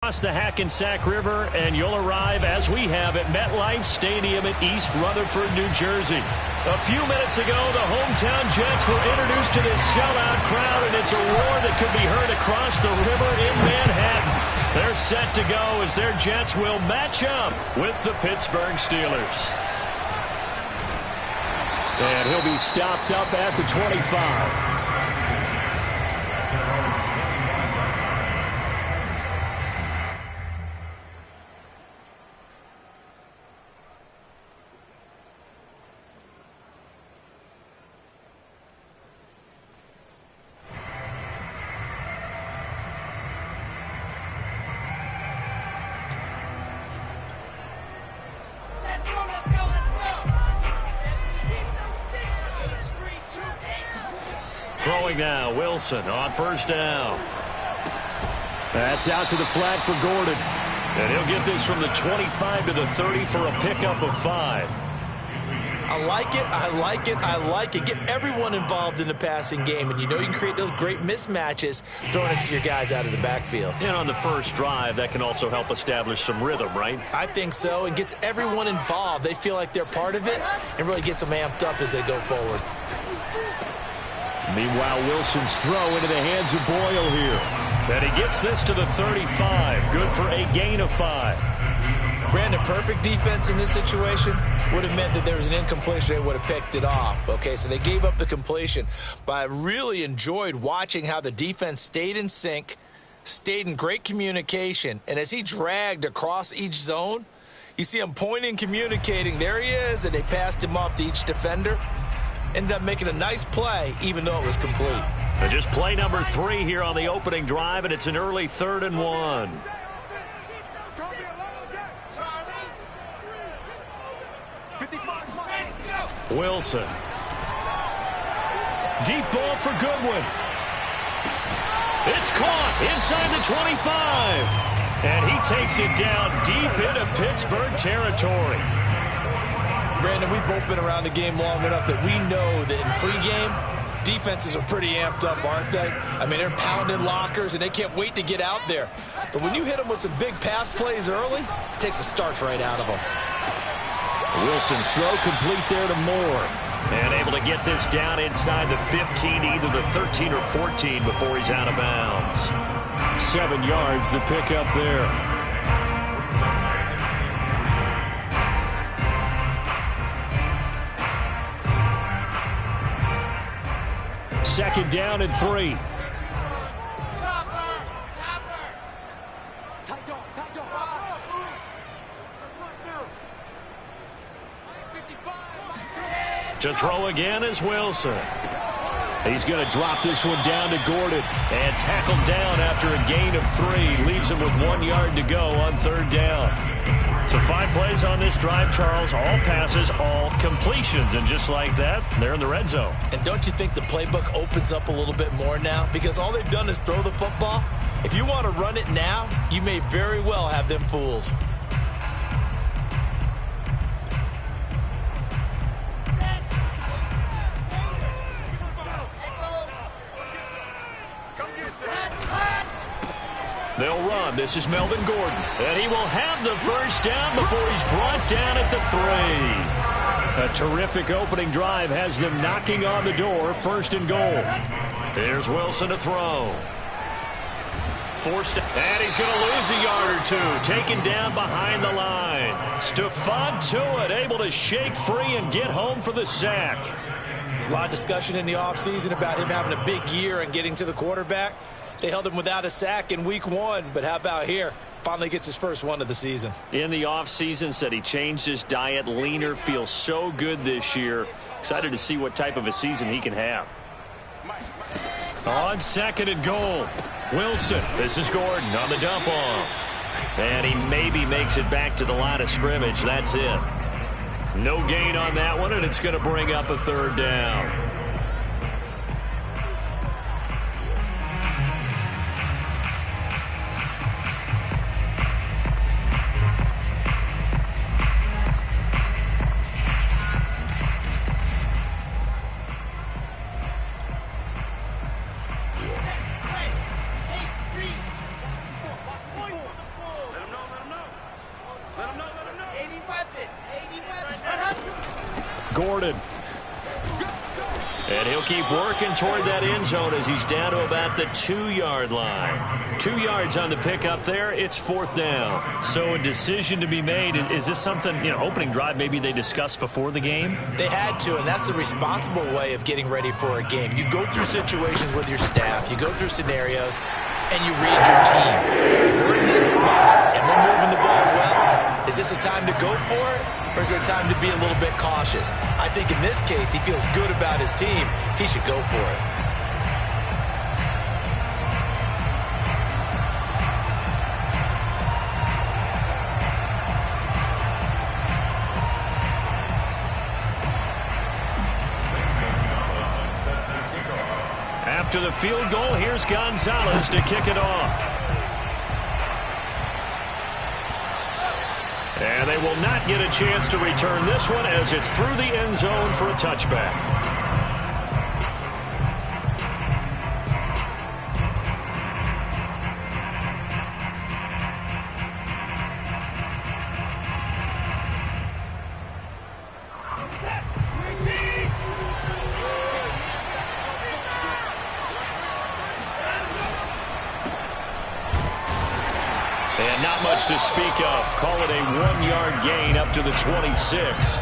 Across the Hackensack River, and you'll arrive, as we have, at MetLife Stadium in East Rutherford, New Jersey. A few minutes ago, the hometown Jets were introduced to this sellout crowd, and it's a roar that could be heard across the river in Manhattan. They're set to go as their Jets will match up with the Pittsburgh Steelers. And he'll be stopped up at the 25. Throwing now, Wilson on first down. That's out to the flat for Gordon. And he'll get this from the 25 to the 30 for a pickup of 5. I like it, I like it, I like it. Get everyone involved in the passing game, and you know you can create those great mismatches throwing it to your guys out of the backfield. And on the first drive, that can also help establish some rhythm, right? I think so, and gets everyone involved. They feel like they're part of it, and really gets them amped up as they go forward. Meanwhile, Wilson's throw into the hands of Boyle here. And he gets this to the 35. Good for a gain of 5. Brandon, perfect defense in this situation would have meant that there was an incompletion. They would have picked it off. Okay, so they gave up the completion. But I really enjoyed watching how the defense stayed in sync, stayed in great communication. And as he dragged across each zone, you see him pointing, communicating. There he is, and they passed him off to each defender. Ended up making a nice play, even though it was complete. And just play number 3 here on the opening drive, and it's an early 3rd and 1. Wilson. Deep ball for Goodwin. It's caught inside the 25. And he takes it down deep into Pittsburgh territory. Brandon, we've both been around the game long enough that we know that in pregame, defenses are pretty amped up, aren't they? I mean, they're pounding lockers, and they can't wait to get out there. But when you hit them with some big pass plays early, it takes the starch right out of them. Wilson's throw complete there to Moore. And able to get this down inside the 15, either the 13 or 14 before he's out of bounds. 7 yards, the pickup there. Second down and 3. To throw again is Wilson. He's going to drop this one down to Gordon. And tackled down after a gain of 3. Leaves him with 1 yard to go on 3rd down. So 5 plays on this drive, Charles. All passes, all completions. And just like that, they're in the red zone. And don't you think the playbook opens up a little bit more now? Because all they've done is throw the football. If you want to run it now, you may very well have them fooled. They'll run. This is Melvin Gordon. And he will have the first down before he's brought down at the 3. A terrific opening drive has them knocking on the door. 1st and goal. Here's Wilson to throw. Forced, and he's going to lose a yard or 2. Taken down behind the line. Stephon Tuitt able to shake free and get home for the sack. There's a lot of discussion in the offseason about him having a big year and getting to the quarterback. They held him without a sack in week 1, but how about here? Finally gets his first one of the season. In the offseason, said he changed his diet, leaner, feels so good this year. Excited to see what type of a season he can have. On 2nd and goal, Wilson. This is Gordon on the dump off. And he maybe makes it back to the line of scrimmage. That's it. No gain on that one, and it's going to bring up a 3rd down. Gordon. And he'll keep working toward that end zone as he's down to about the 2-yard line. 2 yards on the pickup there. It's 4th down. So a decision to be made. Is this something, opening drive maybe they discussed before the game? They had to, and that's the responsible way of getting ready for a game. You go through situations with your staff. You go through scenarios, and you read your team. If we're in this spot and we're moving the ball well, is this a time to go for it? Or is it time to be a little bit cautious? I think in this case, he feels good about his team. He should go for it. After the field goal, here's Gonzalez to kick it off. And they will not get a chance to return this one as it's through the end zone for a touchback. And not much to speak of. Call it a 1-yard gain up to the 26.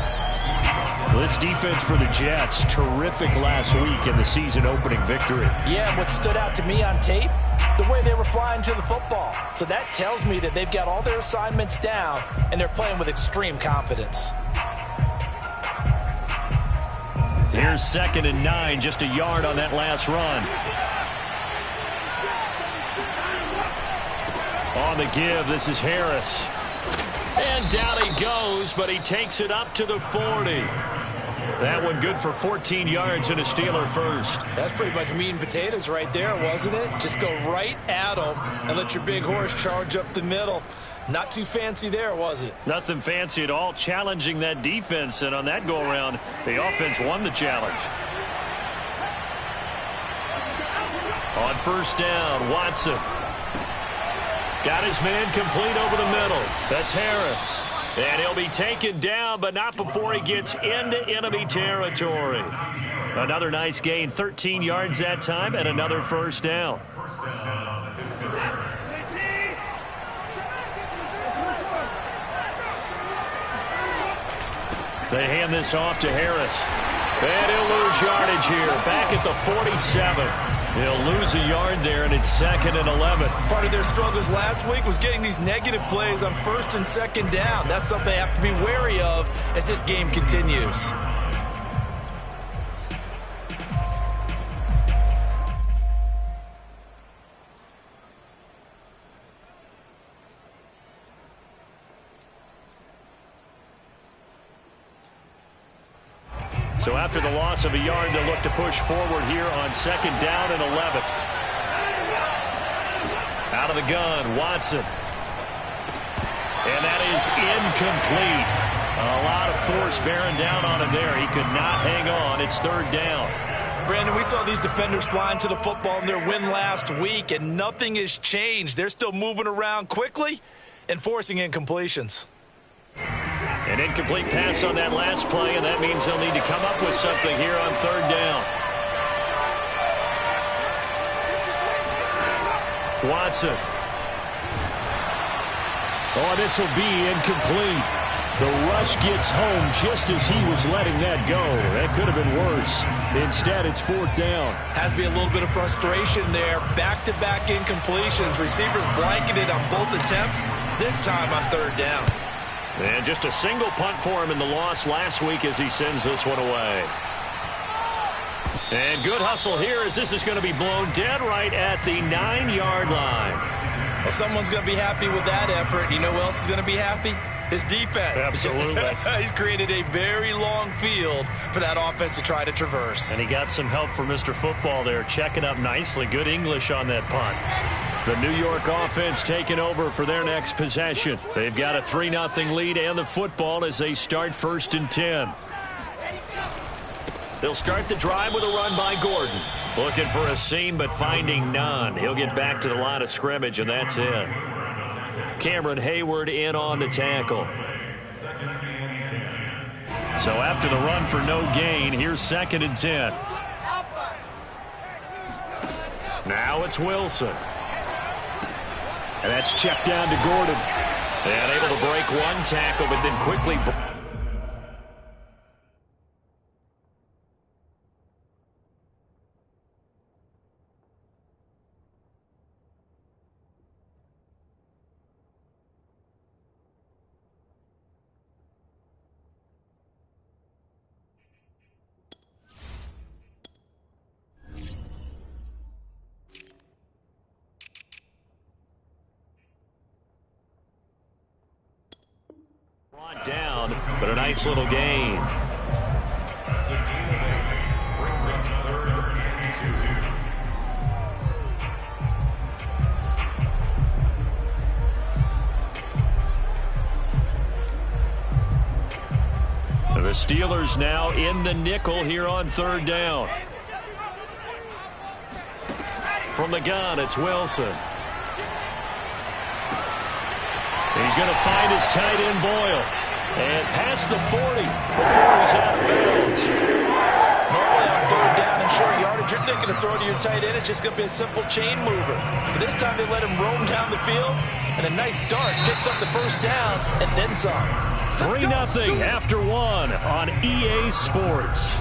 This defense for the Jets, terrific last week in the season-opening victory. Yeah, what stood out to me on tape, the way they were flying to the football. So that tells me that they've got all their assignments down, and they're playing with extreme confidence. Here's 2nd and 9, just a yard on that last run. On the give, this is Harris. And down he goes, but he takes it up to the 40. That one good for 14 yards and a Steeler first. That's pretty much meat and potatoes right there, wasn't it? Just go right at them and let your big horse charge up the middle. Not too fancy there, was it? Nothing fancy at all, challenging that defense. And on that go-around, the offense won the challenge. On 1st down, Watson. Got his man complete over the middle. That's Harris. And he'll be taken down, but not before he gets into enemy territory. Another nice gain, 13 yards that time, and another 1st down. They hand this off to Harris. And he'll lose yardage here, back at the 47. He'll lose a yard there, and it's 2nd and 11. Part of their struggles last week was getting these negative plays on 1st and 2nd down. That's something they have to be wary of as this game continues. So after the loss of a yard, they'll look to push forward here on 2nd down and 11. Out of the gun, Watson. And that is incomplete. A lot of force bearing down on him there. He could not hang on. It's 3rd down. Brandon, we saw these defenders flying to the football in their win last week, and nothing has changed. They're still moving around quickly and forcing incompletions. An incomplete pass on that last play, and that means they'll need to come up with something here on 3rd down. Watson. Oh, this will be incomplete. The rush gets home just as he was letting that go. That could have been worse. Instead, it's 4th down. Has to be a little bit of frustration there. Back-to-back incompletions. Receivers blanketed on both attempts, this time on 3rd down. And just a single punt for him in the loss last week as he sends this one away. And good hustle here as this is going to be blown dead right at the 9-yard line. Well, someone's going to be happy with that effort. You know who else is going to be happy? His defense. Absolutely. He's created a very long field for that offense to try to traverse. And he got some help from Mr. Football there, checking up nicely. Good English on that punt. The New York offense taking over for their next possession. They've got a 3-0 lead and the football as they start 1st and 10. They'll start the drive with a run by Gordon. Looking for a seam, but finding none. He'll get back to the line of scrimmage, and that's it. Cameron Hayward in on the tackle. So after the run for no gain, here's 2nd and 10. Now it's Wilson. And that's checked down to Gordon. And able to break one tackle, but then quickly... down, but a nice little gain. The Steelers now in the nickel here on 3rd down. From the gun, it's Wilson. He's going to find his tight end, Boyle. And past the 40 before he's out of bounds. Normally on 3rd down and short yardage, you're thinking of throwing to your tight end. It's just going to be a simple chain mover. But this time they let him roam down the field, and a nice dart picks up the 1st down and then some. 3-0 after 1 on EA Sports.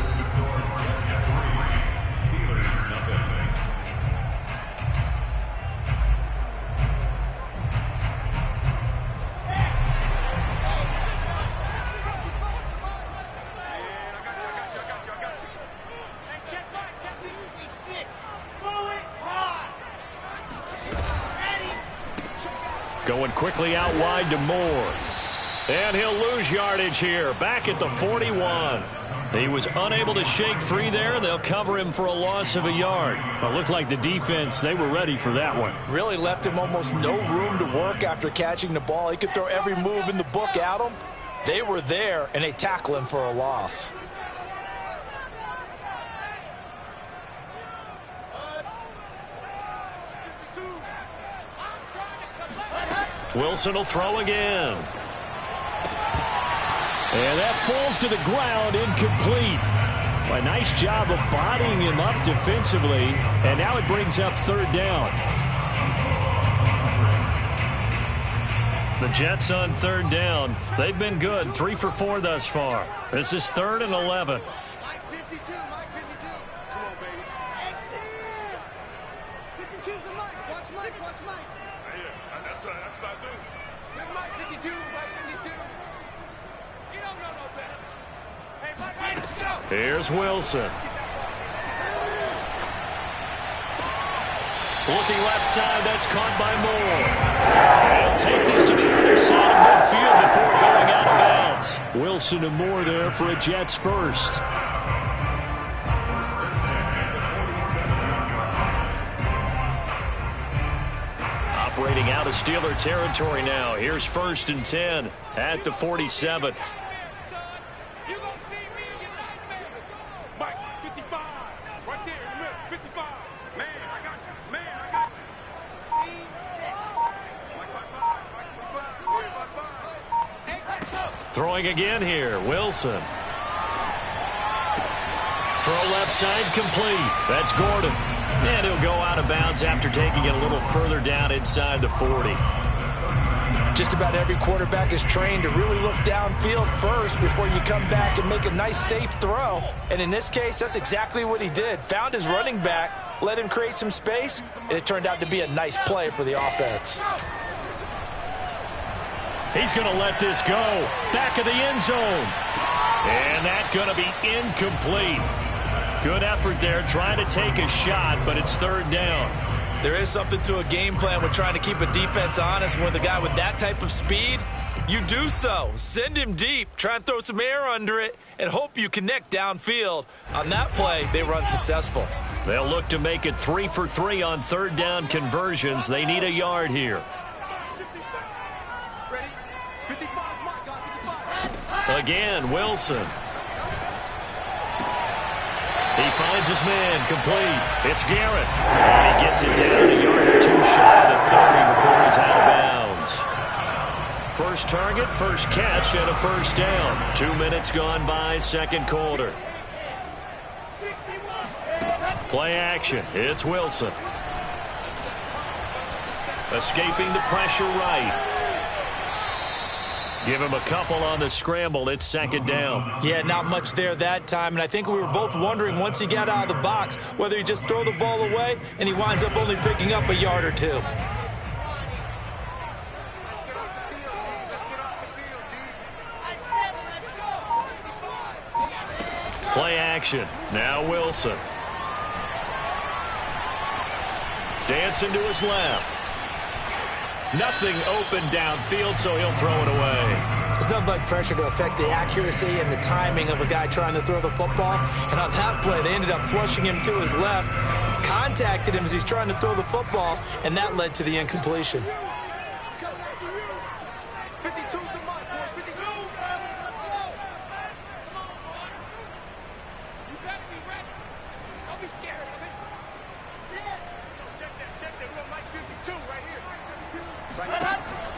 Going quickly out wide to Moore. And he'll lose yardage here, back at the 41. He was unable to shake free there, and they'll cover him for a loss of a yard. It looked like the defense, they were ready for that one. Really left him almost no room to work after catching the ball. He could throw every move in the book at him. They were there, and they tackle him for a loss. Wilson will throw again. And that falls to the ground, incomplete. A nice job of bodying him up defensively. And now it brings up 3rd down. The Jets on 3rd down. They've been good, 3 for 4 thus far. This is 3rd and 11. Mike 52, Mike 52. Come on, baby. Exit. 52's the Mike. Watch Mike, watch Mike. Yeah, that's what I do. Mike 52, Mike 52. You don't know no better. Hey, Mike, let's go. Here's Wilson. Looking left side, that's caught by Moore. They'll take this to the other side of midfield before going out of bounds. Wilson and Moore there for a Jets first. Operating out of Steeler territory now. Here's 1st and 10 at the 47. Mike, 55. Right there in the middle, 55. Man, I got you. Man, I got you. C6. Mike 55. Mike 55. Mike 55. Throwing again here, Wilson. Throw left side complete. That's Gordon. And he'll go out of bounds after taking it a little further down inside the 40. Just about every quarterback is trained to really look downfield first before you come back and make a nice, safe throw. And in this case, that's exactly what he did. Found his running back, let him create some space, and it turned out to be a nice play for the offense. He's going to let this go. Back of the end zone. And that's going to be incomplete. Good effort there, trying to take a shot, but it's 3rd down. There is something to a game plan with trying to keep a defense honest. With a guy with that type of speed, you do so. Send him deep, try and throw some air under it, and hope you connect downfield. On that play, they were unsuccessful. They'll look to make it 3 for 3 on 3rd down conversions. They need a yard here. Ready? 55, Mike, got 55. Again, Wilson. He finds his man, complete. It's Garrett. And he gets it down a yard or 2 shy of the 30 before he's out of bounds. First target, first catch, and a first down. 2 minutes gone by, second quarter. Play action. It's Wilson. Escaping the pressure right. Give him a couple on the scramble. It's second down. Yeah, not much there that time. And I think we were both wondering once he got out of the box whether he just throw the ball away and he winds up only picking up a yard or two. Play action. Now Wilson. Dancing to his left. Nothing open downfield, so he'll throw it away. There's nothing like pressure to affect the accuracy and the timing of a guy trying to throw the football. And on that play, they ended up flushing him to his left, contacted him as he's trying to throw the football, and that led to the incompletion.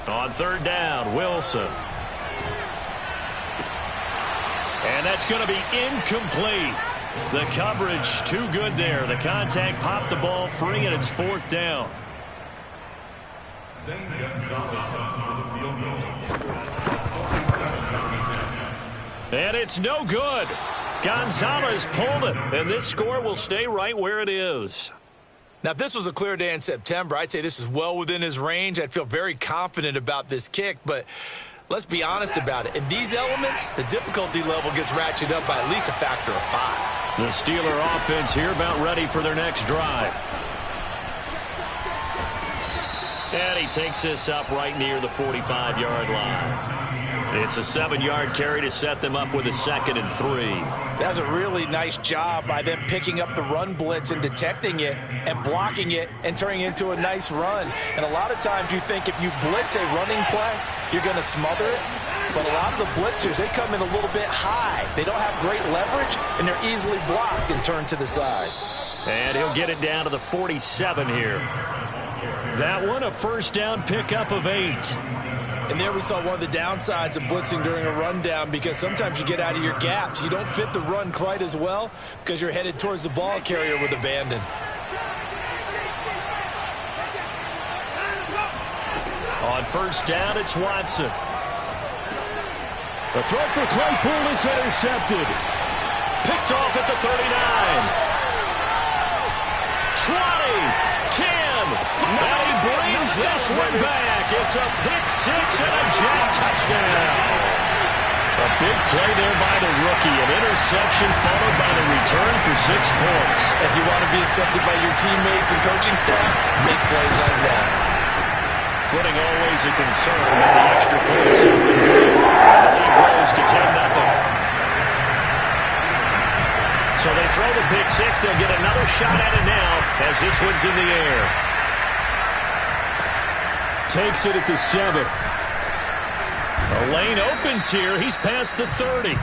On third down, Wilson. And that's going to be incomplete. The coverage too good there. The contact popped the ball free, and it's fourth down. And it's no good. Gonzalez pulled it, and this score will stay right where it is. Now, if this was a clear day in September, I'd say this is well within his range. I'd feel very confident about this kick, but let's be honest about it. In these elements, the difficulty level gets ratcheted up by at least a factor of 5. The Steeler offense here about ready for their next drive. And he takes this up right near the 45-yard line. It's a 7-yard carry to set them up with a 2nd and 3. That's a really nice job by them picking up the run blitz and detecting it and blocking it and turning it into a nice run. And a lot of times you think if you blitz a running play, you're going to smother it. But a lot of the blitzers, they come in a little bit high. They don't have great leverage, and they're easily blocked and turned to the side. And he'll get it down to the 47 here. That one, a first down pickup of 8. And there we saw one of the downsides of blitzing during a rundown, because sometimes you get out of your gaps. You don't fit the run quite as well because you're headed towards the ball carrier with abandon. On first down, it's Watson. The throw for Claypool is intercepted. Picked off at the 39. 20. 10. And he brings this one back. It's a pick-6 and a jack touchdown. A big play there by the rookie. An interception followed by the return for 6 points. If you want to be accepted by your teammates and coaching staff, make plays like that. Footing always a concern with the extra points. The lead grows to 10-0. So they throw the pick-6. They'll get another shot at it now as this one's in the air. Takes it at the 7. The lane opens here. He's past the 30.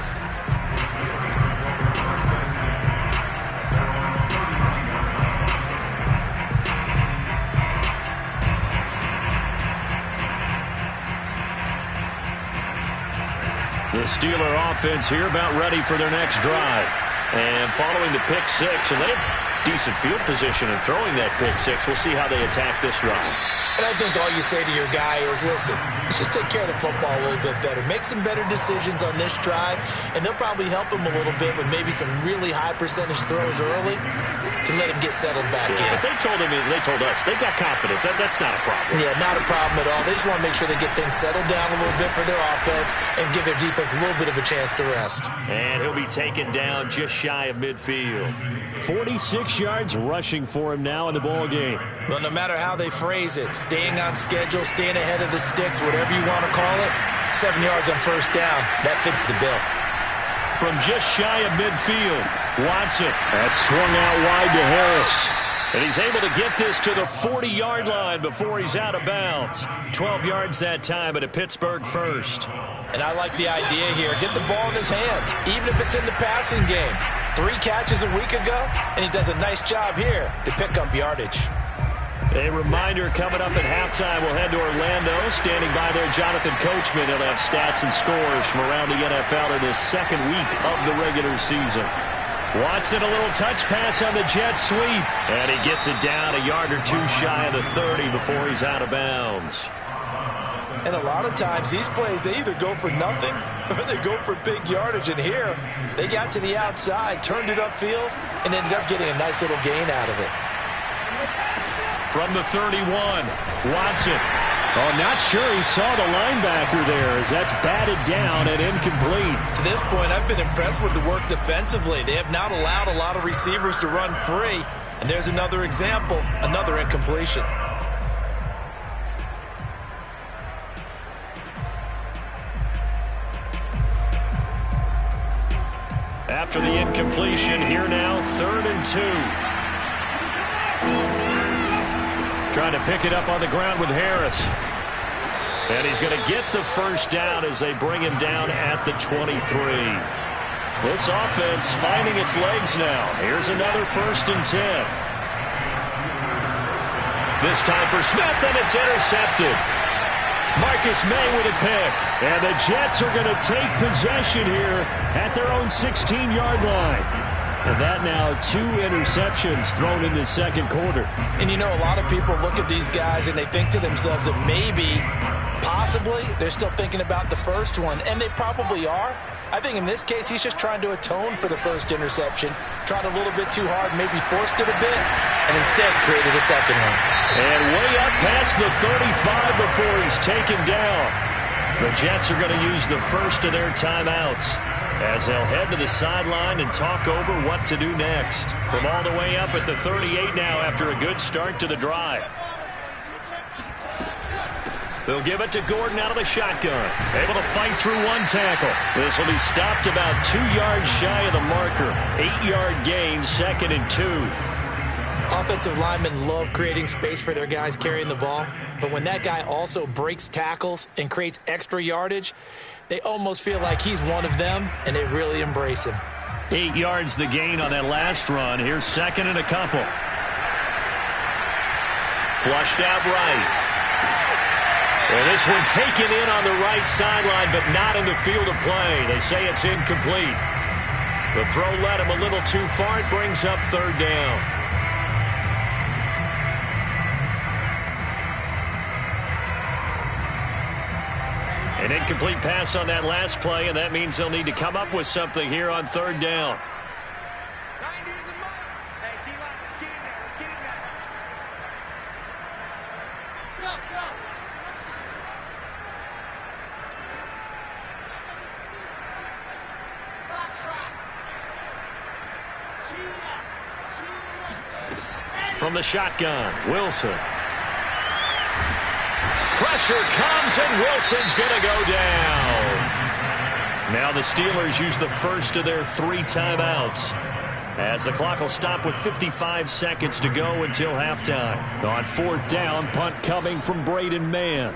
The Steeler offense here about ready for their next drive. And following the pick-6, and they have decent field position in throwing that pick-6. We'll see how they attack this drive. And I think all you say to your guy is, listen, let's just take care of the football a little bit better. Make some better decisions on this drive, and they'll probably help him a little bit with maybe some really high percentage throws early to let him get settled back in. But they told us, they've got confidence. That's not a problem. Yeah, not a problem at all. They just want to make sure they get things settled down a little bit for their offense and give their defense a little bit of a chance to rest. And he'll be taken down just shy of midfield. 46 yards rushing for him now in the ball game. Well, no matter how they phrase it, staying on schedule, staying ahead of the sticks, whatever you want to call it, 7 yards on first down, that fits the bill. From just shy of midfield, Watson. That's swung out wide to Harris. And he's able to get this to the 40-yard line before he's out of bounds. 12 yards that time, and a Pittsburgh first. And I like the idea here. Get the ball in his hands, even if it's in the passing game. 3 catches a week ago, and he does a nice job here to pick up yardage. A reminder coming up at halftime, we'll head to Orlando. Standing by there, Jonathan Coachman. He'll have stats and scores from around the NFL in his second week of the regular season. Watson, a little touch pass on the jet sweep. And he gets it down a yard or two shy of the 30 before he's out of bounds. And a lot of times these plays, they either go for nothing or they go for big yardage. And here, they got to the outside, turned it upfield, and ended up getting a nice little gain out of it. From the 31, Watson. Oh, not sure he saw the linebacker there as that's batted down and incomplete. To this point, I've been impressed with the work defensively. They have not allowed a lot of receivers to run free. And there's another example, another incompletion. After the incompletion, here now, 3rd and 2. Trying to pick it up on the ground with Harris. And he's going to get the first down as they bring him down at the 23. This offense finding its legs now. Here's another 1st and 10. This time for Smith, and it's intercepted. Marcus May with a pick. And the Jets are going to take possession here at their own 16-yard line. And that now 2 interceptions thrown in the second quarter. And you know, a lot of people look at these guys and they think to themselves that maybe, possibly, they're still thinking about the first one. And they probably are. I think in this case, he's just trying to atone for the first interception. Tried a little bit too hard, maybe forced it a bit, and instead created a second one. And way up past the 35 before he's taken down. The Jets are going to use the first of their timeouts as they'll head to the sideline and talk over what to do next. From all the way up at the 38 now after a good start to the drive. They'll give it to Gordon out of the shotgun. Able to fight through one tackle. This will be stopped about 2 yards shy of the marker. 8-yard gain, 2nd and 2. Offensive linemen love creating space for their guys carrying the ball. But when that guy also breaks tackles and creates extra yardage, they almost feel like he's one of them, and they really embrace him. 8 yards the gain on that last run. Here's 2nd and a couple. Flushed out right. And this one taken in on the right sideline, but not in the field of play. They say it's incomplete. The throw led him a little too far. It brings up 3rd down. An incomplete pass on that last play, and that means they'll need to come up with something here on 3rd down. From the shotgun, Wilson. Pressure comes, and Wilson's going to go down. Now the Steelers use the first of their 3 timeouts, as the clock will stop with 55 seconds to go until halftime. On 4th down, punt coming from Braden Mann.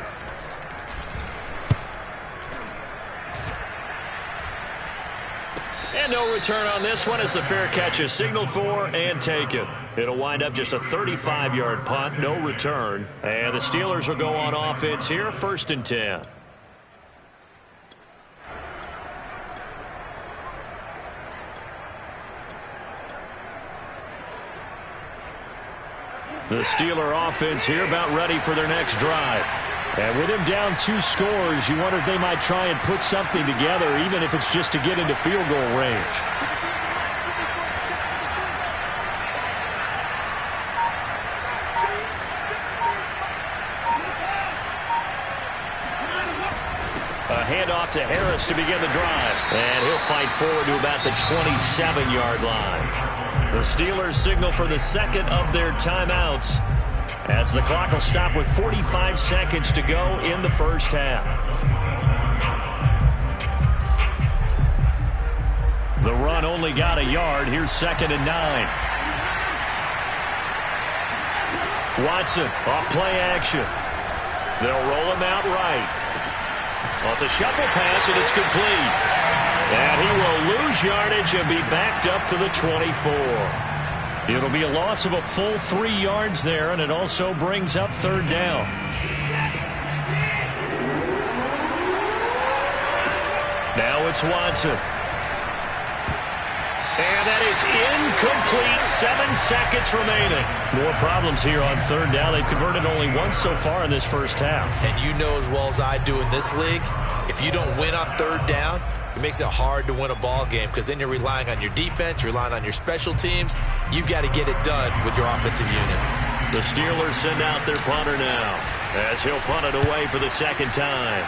And no return on this one as the fair catch is signaled for and taken. It'll wind up just a 35-yard punt, no return. And the Steelers will go on offense here, 1st and 10. The Steeler offense here about ready for their next drive. And with him down 2 scores, you wonder if they might try and put something together, even if it's just to get into field goal range. A handoff to Harris to begin the drive. And he'll fight forward to about the 27-yard line. The Steelers signal for the 2nd of their timeouts, as the clock will stop with 45 seconds to go in the first half. The run only got a yard. Here's 2nd and 9. Watson off play action. They'll roll him out right. Well, it's a shuffle pass, and it's complete. And he will lose yardage and be backed up to the 24. It'll be a loss of a full 3 yards there, and it also brings up third down. Now it's Watson. And that is incomplete. 7 seconds remaining. More problems here on third down. They've converted only once so far in this first half. And you know as well as I do in this league, if you don't win on third down, it makes it hard to win a ball game because then you're relying on your defense, you're relying on your special teams. You've got to get it done with your offensive unit. The Steelers send out their punter now as he'll punt it away for the second time.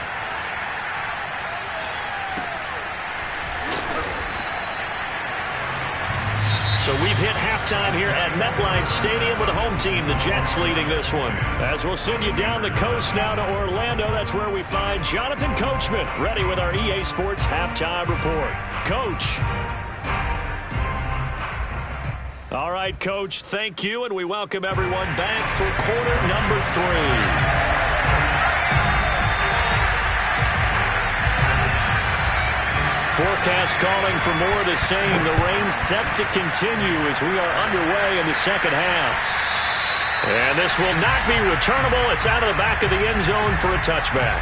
So we've hit halftime here at MetLife Stadium with the home team, the Jets, leading this one. As we'll send you down the coast now to Orlando, that's where we find Jonathan Coachman, ready with our EA Sports halftime report. Coach. All right, Coach, thank you, and we welcome everyone back for quarter number 3. Forecast calling for more of the same. The rain set to continue as we are underway in the second half. And this will not be returnable. It's out of the back of the end zone for a touchback.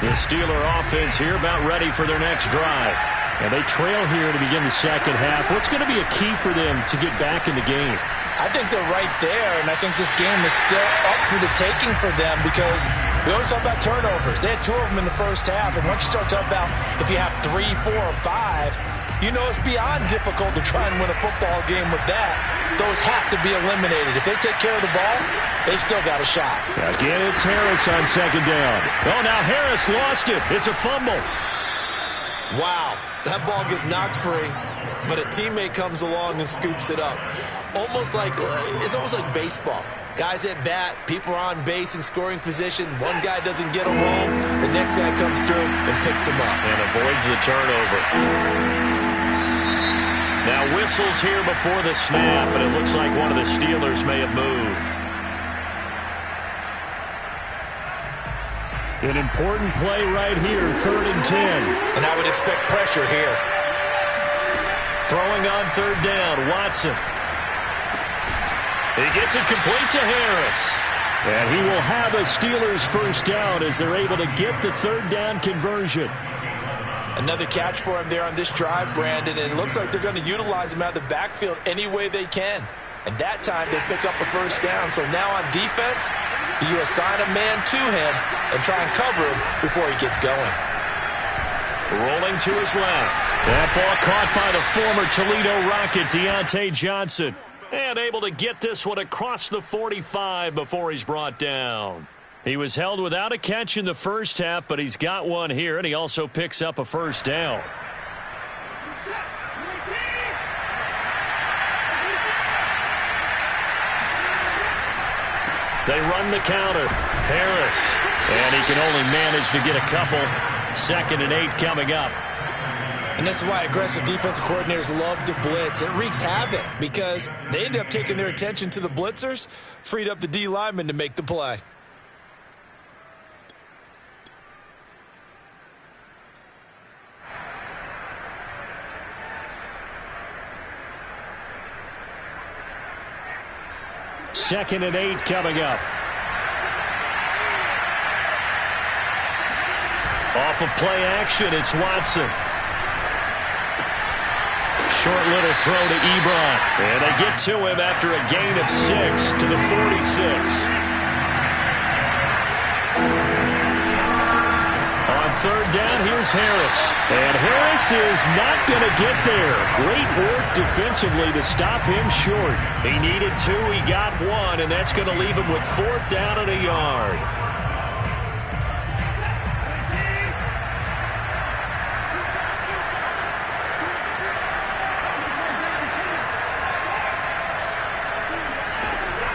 The Steeler offense here about ready for their next drive. And they trail here to begin the second half. What's going to be a key for them to get back in the game? I think they're right there, and I think this game is still up for the taking for them because we always talk about turnovers. They had 2 of them in the first half, and once you start talking about if you have 3, 4, or 5, you know it's beyond difficult to try and win a football game with that. Those have to be eliminated. If they take care of the ball, they've still got a shot. Again, it's Harris on second down. Oh, now Harris lost it. It's a fumble. Wow, that ball gets knocked free, but a teammate comes along and scoops it up. It's almost like baseball. Guys at bat, people are on base in scoring position. One guy doesn't get him home. The next guy comes through and picks him up. And avoids the turnover. Now whistles here before the snap, and it looks like one of the Steelers may have moved. An important play right here, 3rd and 10. And I would expect pressure here. Throwing on third down, Watson. He gets it complete to Harris. And he will have a Steelers first down as they're able to get the third down conversion. Another catch for him there on this drive, Brandon, and it looks like they're going to utilize him out of the backfield any way they can. And that time they pick up a first down. So now on defense, you assign a man to him and try and cover him before he gets going. Rolling to his left. That ball caught by the former Toledo Rocket, Deontay Johnson. And able to get this one across the 45 before he's brought down. He was held without a catch in the first half, but he's got one here, and he also picks up a first down. They run the counter. Harris. And he can only manage to get a couple. 2nd and 8 coming up. And this is why aggressive defensive coordinators love to blitz. It wreaks havoc because they end up taking their attention to the blitzers, freed up the D lineman to make the play. Second and 8 coming up. Off of play action, it's Watson. Short little throw to Ebron. And they get to him after a gain of 6 to the 46. On third down, here's Harris. And Harris is not going to get there. Great work defensively to stop him short. He needed 2, he got 1, and that's going to leave him with 4th down and a yard.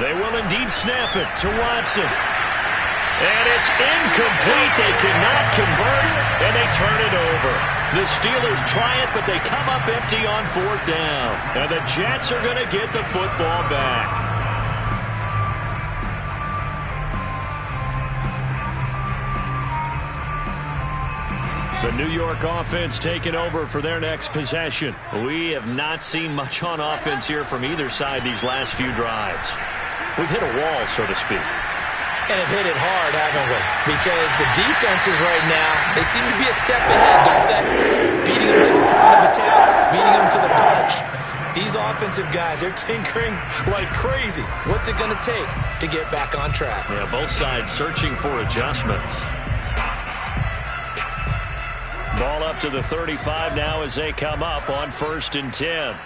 They will indeed snap it to Watson. And it's incomplete. They cannot convert, and they turn it over. The Steelers try it, but they come up empty on 4th down. And the Jets are going to get the football back. The New York offense taking over for their next possession. We have not seen much on offense here from either side these last few drives. We've hit a wall, so to speak. And have hit it hard, haven't we? Because the defenses right now, they seem to be a step ahead, don't they? Beating them to the point of attack, beating them to the punch. These offensive guys, they're tinkering like crazy. What's it going to take to get back on track? Yeah, both sides searching for adjustments. Ball up to the 35 now as they come up on 1st and 10.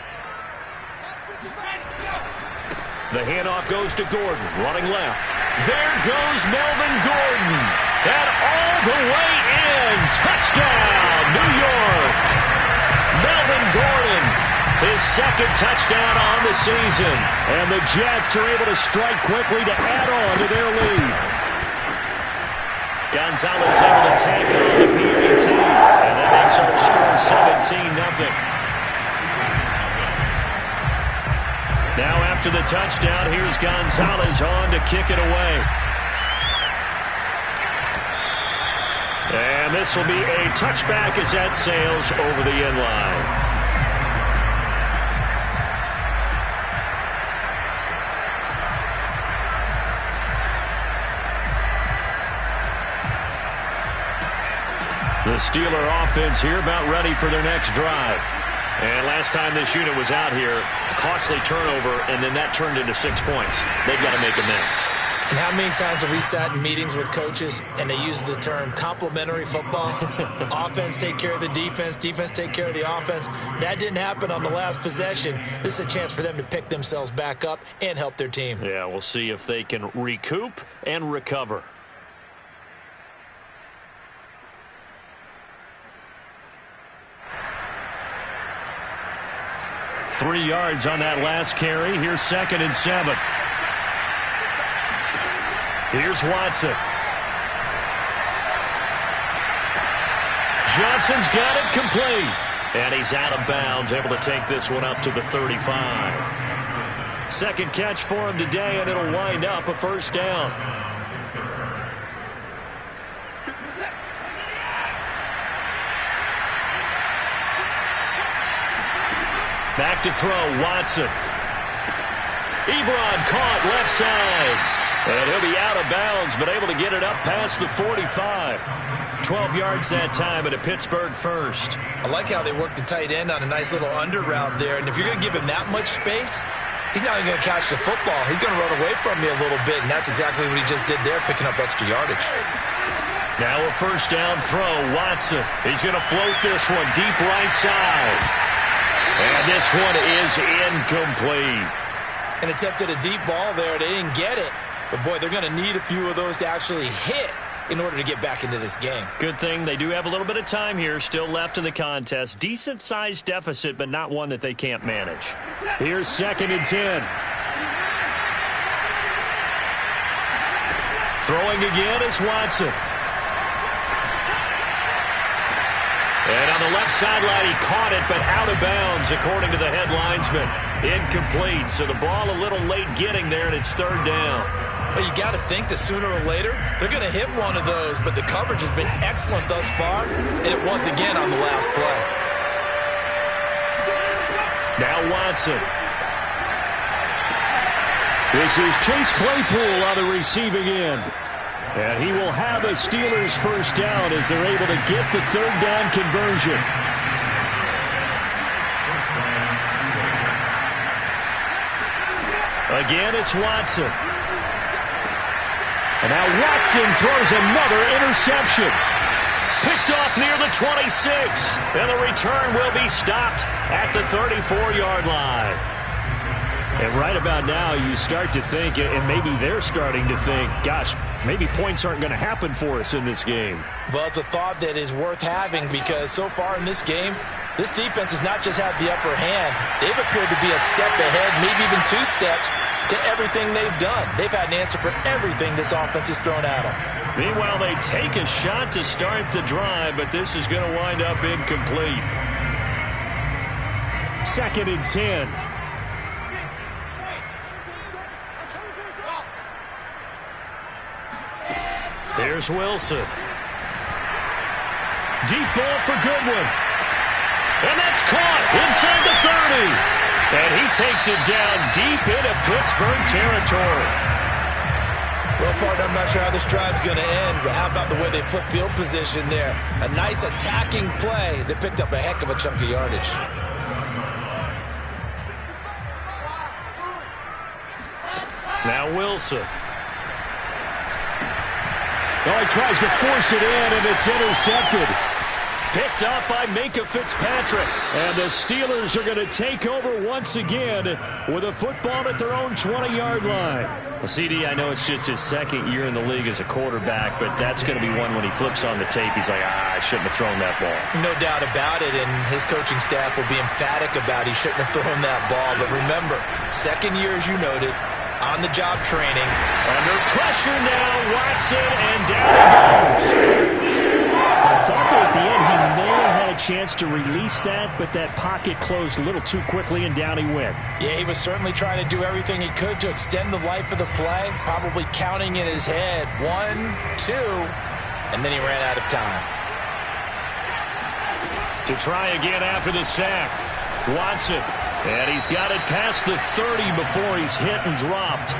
The handoff goes to Gordon, running left. There goes Melvin Gordon. And all the way in. Touchdown, New York. Melvin Gordon, his 2nd touchdown on the season. And the Jets are able to strike quickly to add on to their lead. Gonzalez able to tack on the PAT. And that makes our score 17-0. Now after the touchdown, here's Gonzalez on to kick it away. And this will be a touchback as that sails over the end line. The Steeler offense here about ready for their next drive. And last time this unit was out here, a costly turnover, and then that turned into 6 points. They've got to make amends. And how many times have we sat in meetings with coaches and they use the term complementary football? Offense take care of the defense, defense take care of the offense. That didn't happen on the last possession. This is a chance for them to pick themselves back up and help their team. Yeah, we'll see if they can recoup and recover. Three yards on that last carry. Here's 2nd and 7. Here's Watson. Johnson's got it complete. And he's out of bounds, able to take this one up to the 35. 2nd catch for him today, and it'll wind up a 1st down. Back to throw, Watson. Ebron caught left side. And he'll be out of bounds, but able to get it up past the 45. 12 yards that time and a Pittsburgh 1st. I like how they work the tight end on a nice little under route there. And if you're going to give him that much space, he's not even going to catch the football. He's going to run away from me a little bit, and that's exactly what he just did there, picking up extra yardage. Now a 1st down throw, Watson. He's going to float this one deep right side. And this one is incomplete. And attempted a deep ball there. They didn't get it. But, boy, they're going to need a few of those to actually hit in order to get back into this game. Good thing they do have a little bit of time here still left in the contest. Decent-sized deficit, but not one that they can't manage. Here's 2nd and 10. Throwing again is Watson. And on the left sideline, he caught it, but out of bounds, according to the head linesman. Incomplete, so the ball a little late getting there, and it's 3rd down. Well, you got to think that sooner or later, they're going to hit one of those, but the coverage has been excellent thus far, and it was again on the last play. Now Watson. This is Chase Claypool on the receiving end. And he will have a Steelers 1st down as they're able to get the 3rd down conversion. Again, it's Watson. And now Watson throws another interception. Picked off near the 26. And the return will be stopped at the 34-yard line. And right about now, you start to think, and maybe they're starting to think, gosh, maybe points aren't going to happen for us in this game. Well, it's a thought that is worth having because so far in this game, this defense has not just had the upper hand. They've appeared to be a step ahead, maybe even 2 steps, to everything they've done. They've had an answer for everything this offense has thrown at them. Meanwhile, they take a shot to start the drive, but this is going to wind up incomplete. 2nd and 10. Here's Wilson. Deep ball for Goodwin. And that's caught inside the 30. And he takes it down deep into Pittsburgh territory. Well, partner, I'm not sure how this drive's going to end, but how about the way they flip field position there? A nice attacking play that picked up a heck of a chunk of yardage. Now Wilson. Oh, he tries to force it in, and it's intercepted. Picked up by Minkah Fitzpatrick. And the Steelers are going to take over once again with a football at their own 20-yard line. Well, CD, I know it's just his 2nd year in the league as a quarterback, but that's going to be one when he flips on the tape. He's like, I shouldn't have thrown that ball. No doubt about it, and his coaching staff will be emphatic about he shouldn't have thrown that ball. But remember, 2nd year, as you noted, on-the-job training. Under pressure now, Watson, and down he goes. I thought that at the end he may have had a chance to release that, but that pocket closed a little too quickly, and down he went. Yeah, he was certainly trying to do everything he could to extend the life of the play, probably counting in his head 1, 2, and then he ran out of time. To try again after the sack, Watson. And he's got it past the 30 before he's hit and dropped.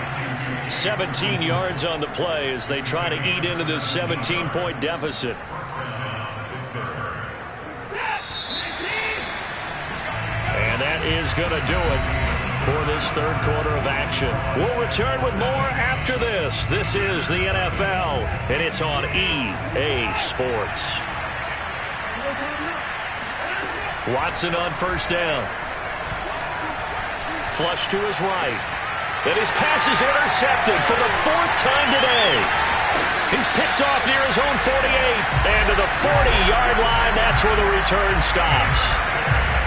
17 yards on the play as they try to eat into this 17-point deficit. And that is going to do it for this 3rd quarter of action. We'll return with more after this. This is the NFL, and it's on EA Sports. Watson on 1st down. Flush to his right. And his pass is intercepted for the 4th time today. He's picked off near his own 48. And to the 40-yard line, that's where the return stops.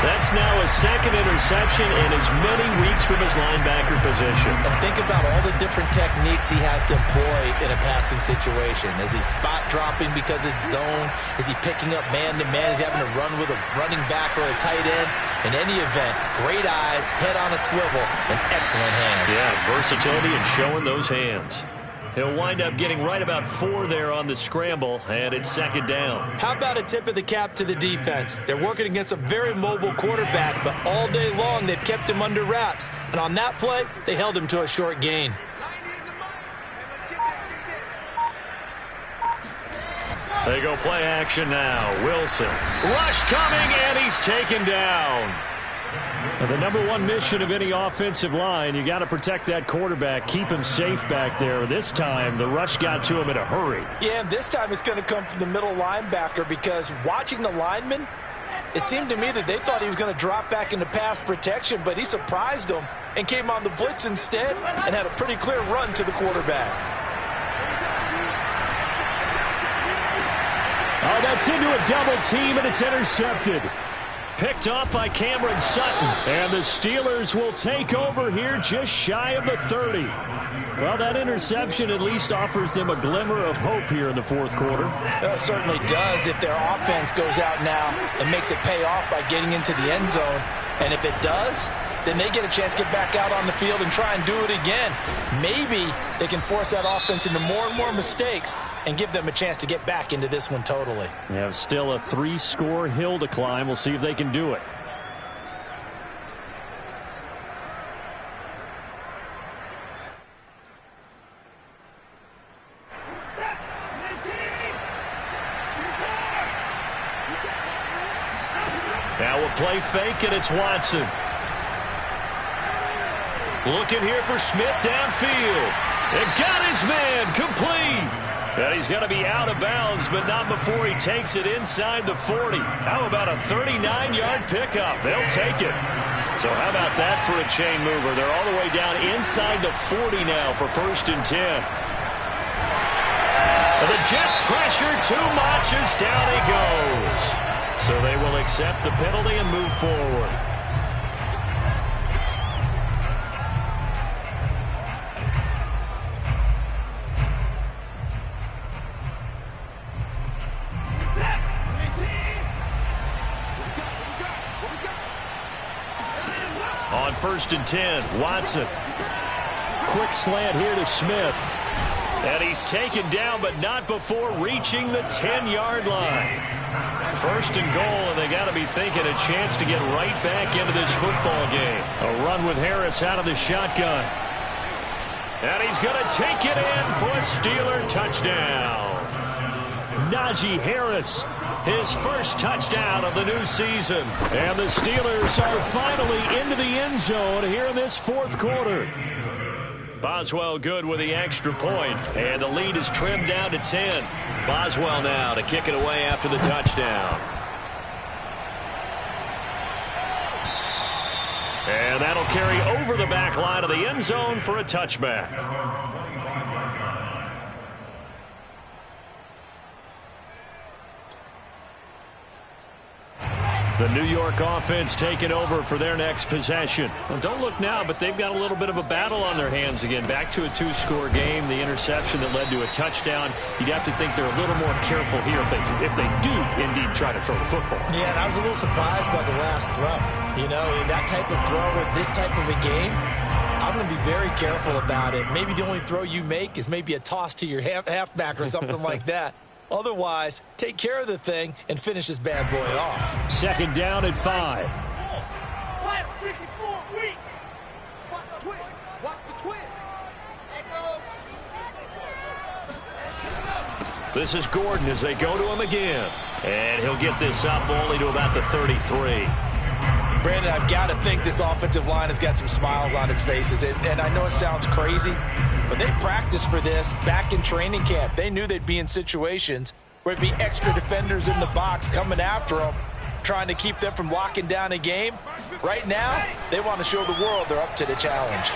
That's now a 2nd interception in as many weeks from his linebacker position. And think about all the different techniques he has to employ in a passing situation. Is he spot dropping because it's zone? Is he picking up man-to-man? Is he having to run with a running back or a tight end? In any event, great eyes, head on a swivel, and excellent hands. Yeah, versatility and showing those hands. He'll wind up getting right about 4 there on the scramble, and it's 2nd down. How about a tip of the cap to the defense? They're working against a very mobile quarterback, but all day long they've kept him under wraps. And on that play, they held him to a short gain. They go play action now. Wilson. Rush coming, and he's taken down. And the number 1 mission of any offensive line, you got to protect that quarterback, keep him safe back there. This time, the rush got to him in a hurry. Yeah, and this time it's going to come from the middle linebacker because watching the lineman, it seemed to me that they thought he was going to drop back into pass protection, but he surprised them and came on the blitz instead and had a pretty clear run to the quarterback. Oh, that's into a double team, and it's intercepted. Picked off by Cameron Sutton. And the Steelers will take over here just shy of the 30. Well, that interception at least offers them a glimmer of hope here in the 4th quarter. It certainly does if their offense goes out now and makes it pay off by getting into the end zone. And if it does, then they get a chance to get back out on the field and try and do it again. Maybe they can force that offense into more and more mistakes and give them a chance to get back into this one totally. They have still a 3-score hill to climb. We'll see if they can do it. Now a play fake, and it's Watson. Looking here for Smith downfield. And got his man complete. And he's going to be out of bounds, but not before he takes it inside the 40. How about a 39-yard pickup? They'll take it. So how about that for a chain mover? They're all the way down inside the 40 now for 1st and 10. And the Jets pressure too much as down he goes. So they will accept the penalty and move forward. first and 10. Watson. Quick slant here to Smith. And he's taken down, but not before reaching the 10-yard line. First and goal, and they got to be thinking a chance to get right back into this football game. A run with Harris out of the shotgun. And he's going to take it in for a Steeler touchdown. Najee Harris, his first touchdown of the new season. And the Steelers are finally into the end zone here in this fourth quarter. Boswell good with the extra point, and the lead is trimmed down to 10. Boswell now to kick it away after the touchdown. And that'll carry over the back line of the end zone for a touchback. The New York offense taking over for their next possession. Well, don't look now, but they've got a little bit of a battle on their hands again. Back to a two-score game. The interception that led to a touchdown. You'd have to think they're a little more careful here if they do indeed try to throw the football. Yeah, and I was a little surprised by the last throw. You know, that type of throw with this type of a game, I'm going to be very careful about it. Maybe the only throw you make is maybe a toss to your halfback or something like that. Otherwise, take care of the thing and finish this bad boy off. Second down at 5. Flat 64, weak. Watch the twist. Watch the twist. This is Gordon as they go to him again. And he'll get this up only to about the 33. Brandon, I've got to think this offensive line has got some smiles on its faces. And I know it sounds crazy, but they practiced for this back in training camp. They knew they'd be in situations where it'd be extra defenders in the box coming after them, trying to keep them from locking down a game. Right now, they want to show the world they're up to the challenge.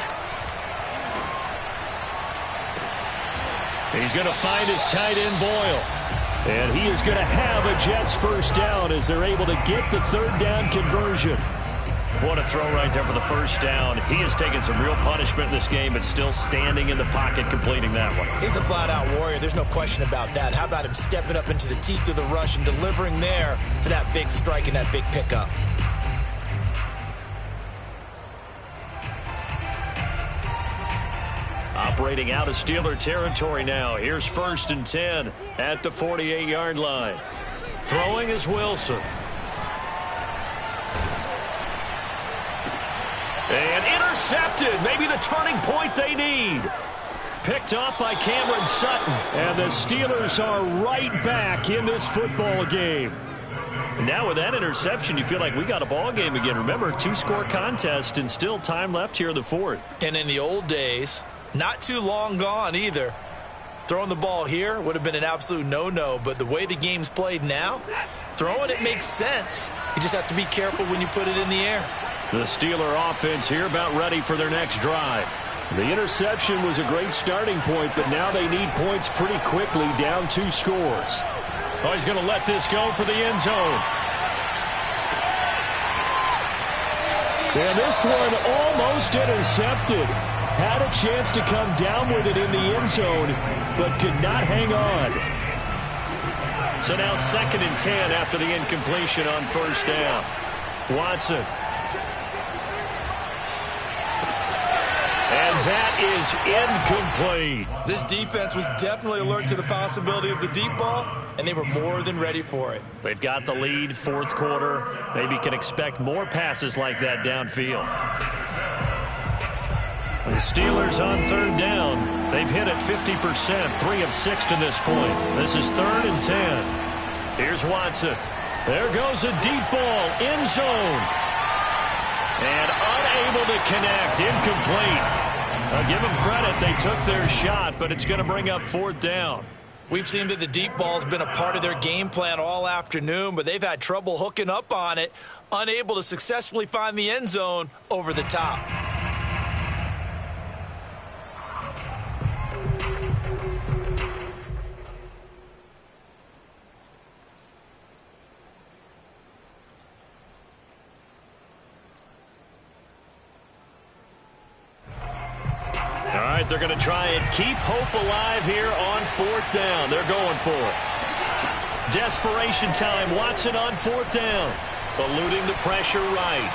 He's going to find his tight end, Boyle. And he is going to have a Jets first down as they're able to get the third down conversion. What a throw right there for the first down. He has taken some real punishment in this game, but still standing in the pocket completing that one. He's a flat-out warrior. There's no question about that. How about him stepping up into the teeth of the rush and delivering there for that big strike and that big pickup? Operating out of Steeler territory now. Here's first and 10 at the 48-yard line. Throwing is Wilson. And intercepted. Maybe the turning point they need. Picked up by Cameron Sutton. And the Steelers are right back in this football game. And now with that interception, you feel like we got a ball game again. Remember, two-score contest and still time left here in the fourth. And in the old days, not too long gone either, throwing the ball here would have been an absolute no-no. But the way the game's played now, throwing it makes sense. You just have to be careful when you put it in the air. The Steeler offense here about ready for their next drive. The interception was a great starting point, but now they need points pretty quickly, down 2 scores. Oh, he's going to let this go for the end zone. And this one almost intercepted. Had a chance to come down with it in the end zone, but could not hang on. So now second and 10 after the incompletion on first down. Watson. And that is incomplete. This defense was definitely alert to the possibility of the deep ball, and they were more than ready for it. They've got the lead, fourth quarter. Maybe can expect more passes like that downfield. The Steelers on third down. They've hit it 50%, 3 of 6 to this point. This is third and 10. Here's Watson. There goes a deep ball, end zone. And unable to connect, incomplete. I'll give them credit, they took their shot, but it's going to bring up fourth down. We've seen that the deep ball's been a part of their game plan all afternoon, but they've had trouble hooking up on it, unable to successfully find the end zone over the top. They're going to try and keep hope alive here on fourth down. They're going for it. Desperation time. Watson on fourth down. Eluding the pressure right.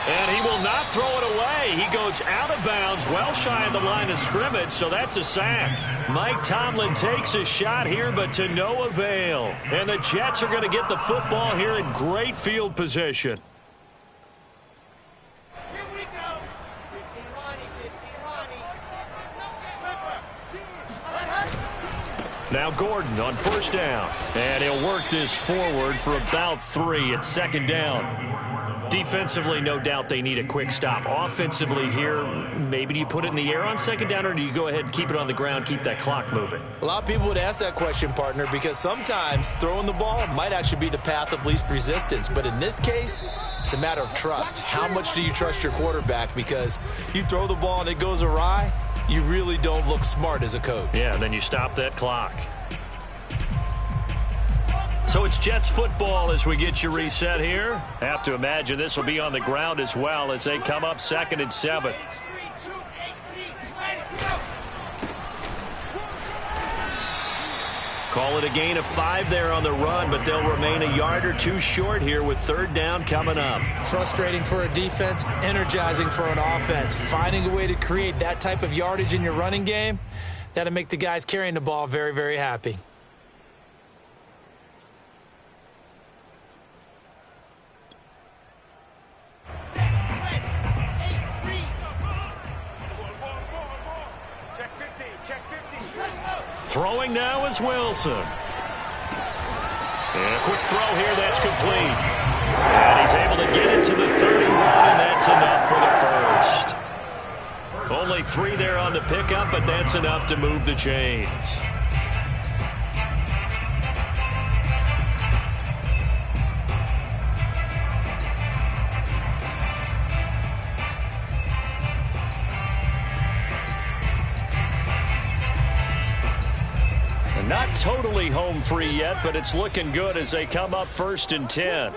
And he will not throw it away. He goes out of bounds, well shy of the line of scrimmage, so that's a sack. Mike Tomlin takes a shot here, but to no avail. And the Jets are going to get the football here in great field position. Here we go. 15 Lonnie, 15 Lonnie. Flipper. Now Gordon on first down. And he'll work this forward for about 3 at second down. Defensively, no doubt they need a quick stop. Offensively here, maybe do you put it in the air on second down, or do you go ahead and keep it on the ground, keep that clock moving? A lot of people would ask that question, partner, because sometimes throwing the ball might actually be the path of least resistance. But in this case, it's a matter of trust. How much do you trust your quarterback? Because you throw the ball and it goes awry, you really don't look smart as a coach. Yeah, and then you stop that clock. So it's Jets football as we get you reset here. Have to imagine this will be on the ground as well as they come up 2nd and 7. Call it a gain of 5 there on the run, but they'll remain a yard or 2 short here with 3rd down coming up. Frustrating for a defense, energizing for an offense. Finding a way to create that type of yardage in your running game, that'll make the guys carrying the ball very, very happy. Throwing now is Wilson. And a quick throw here, that's complete. And he's able to get it to the 31, and that's enough for the first. Only 3 there on the pickup, but that's enough to move the chains. Not totally home free yet, but it's looking good as they come up 1st and 10.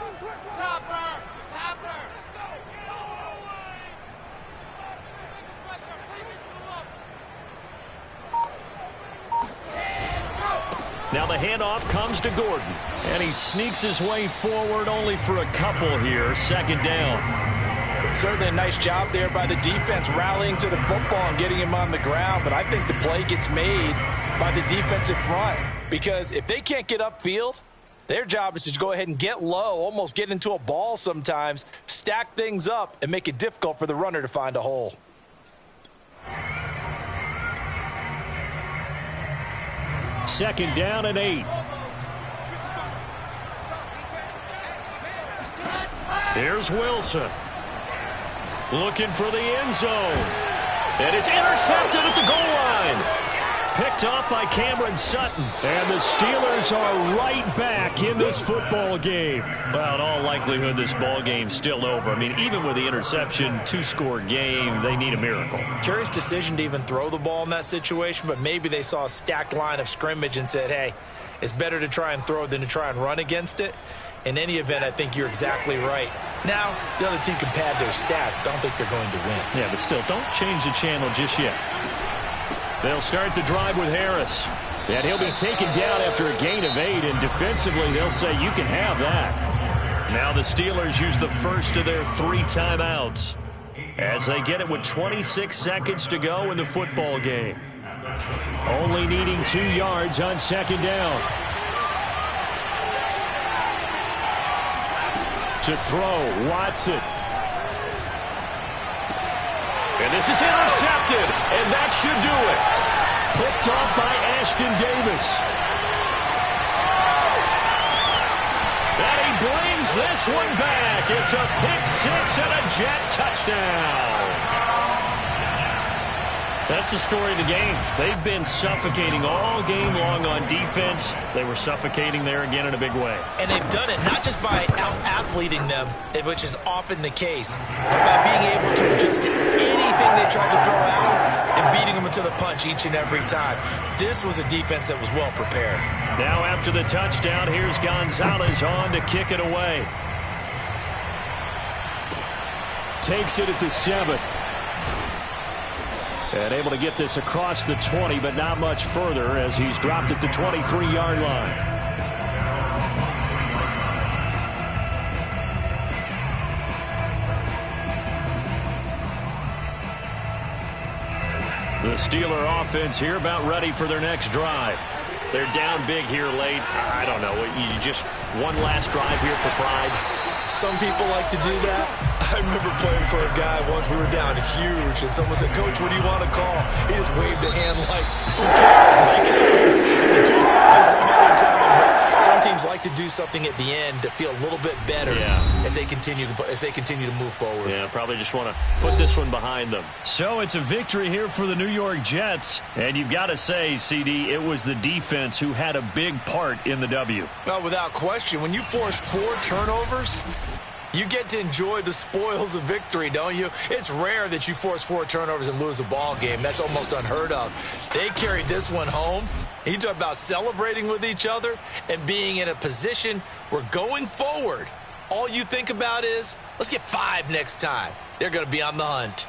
Now the handoff comes to Gordon, and he sneaks his way forward only for a couple here. 2nd down. Certainly a nice job there by the defense rallying to the football and getting him on the ground, but I think the play gets made by the defensive front, because if they can't get upfield, their job is to go ahead and get low, almost get into a ball sometimes, stack things up, and make it difficult for the runner to find a hole. Second down and 8. Here's Wilson. Looking for the end zone. And it's intercepted at the goal line. Picked off by Cameron Sutton. And the Steelers are right back in this football game. Well, in all likelihood, this ball game's still over. I mean, even with the interception, 2-score game, they need a miracle. Curious decision to even throw the ball in that situation, but maybe they saw a stacked line of scrimmage and said, hey, it's better to try and throw than to try and run against it. In any event, I think you're exactly right. Now, the other team can pad their stats, but I don't think they're going to win. Yeah, but still, don't change the channel just yet. They'll start the drive with Harris. And he'll be taken down after a gain of 8, and defensively they'll say you can have that. Now the Steelers use the first of their 3 timeouts as they get it with 26 seconds to go in the football game. Only needing 2 yards on 2nd down. To throw, Watson. And this is intercepted, and that should do it. Picked off by Ashton Davis. And he brings this one back. It's a pick 6 and a Jet touchdown. That's the story of the game. They've been suffocating all game long on defense. They were suffocating there again in a big way. And they've done it not just by out-athleting them, which is often the case, but by being able to adjust to anything they tried to throw out and beating them into the punch each and every time. This was a defense that was well prepared. Now after the touchdown, here's Gonzalez on to kick it away. Takes it at the 7. And able to get this across the 20, but not much further as he's dropped at the 23-yard line. The Steeler offense here about ready for their next drive. They're down big here late. I don't know. You just one last drive here for pride. Some people like to do that. I remember playing for a guy once. We were down huge, and someone said, "Coach, what do you want to call?" He just waved a hand like, "Who cares? Just get it. We'll do something some other time." But some teams like to do something at the end to feel a little bit better as they continue to move forward. Yeah, probably just want to put this one behind them. So it's a victory here for the New York Jets, and you've got to say, CD, it was the defense who had a big part in the W. Oh, without question. When you force 4 turnovers, you get to enjoy the spoils of victory, don't you? It's rare that you force 4 turnovers and lose a ball game. That's almost unheard of. They carried this one home. You talk about celebrating with each other and being in a position where going forward, all you think about is, let's get 5 next time. They're going to be on the hunt.